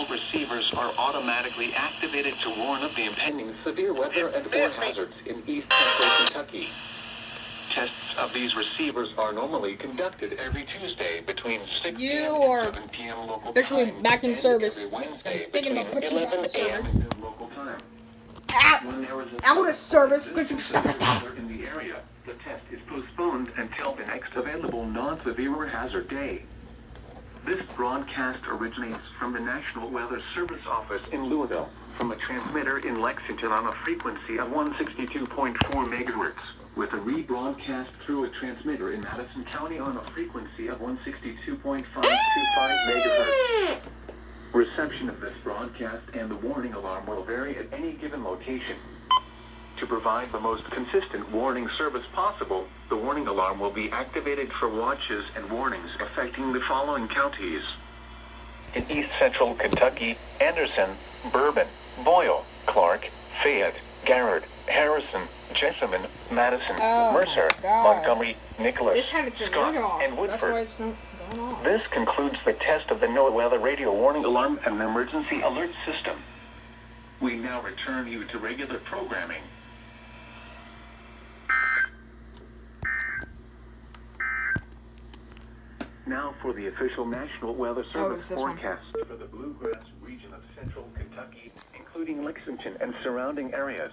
Central receivers are automatically activated to warn of the impending severe weather and war hazards in East Central Kentucky. Tests of these receivers are normally conducted every Tuesday between 6 p.m. and 7 p.m. local Officially time, back in and service. every Wednesday I'm thinking about between putting you back in 11 a.m. service. and local time. Out of service because you stuck at that. In the area, the test is postponed until the next available non-severe hazard day. This broadcast originates from the National Weather Service office in Louisville, from a transmitter in Lexington on a frequency of 162.4 megahertz, with a rebroadcast through a transmitter in Madison County on a frequency of 162.525 megahertz. Reception of this broadcast and the warning alarm will vary at any given location. To provide the most consistent warning service possible, the warning alarm will be activated for watches and warnings affecting the following counties. In East Central Kentucky, Anderson, Bourbon, Boyle, Clark, Fayette, Garrett, Harrison, Jessamine, Madison, Mercer, Montgomery, Nicholas, Scott, and Woodford. That's why it's not going off. This concludes the test of the NOAA Weather Radio Warning Alarm and Emergency Alert System. We now return you to regular programming. Now for the official National Weather Service forecast for the Bluegrass region of Central Kentucky, including Lexington and surrounding areas.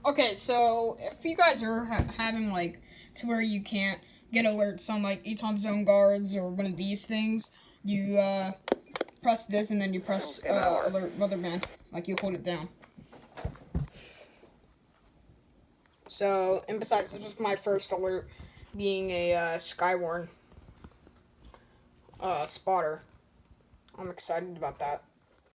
Okay, so if you guys are having, like, to where you can't get alerts on, like, Eton Zone Guards or one of these things, you, press this and then you press, Alert Weatherman. Like, you hold it down. So, and besides, this was my first alert, being a, Skywarn, spotter. I'm excited about that.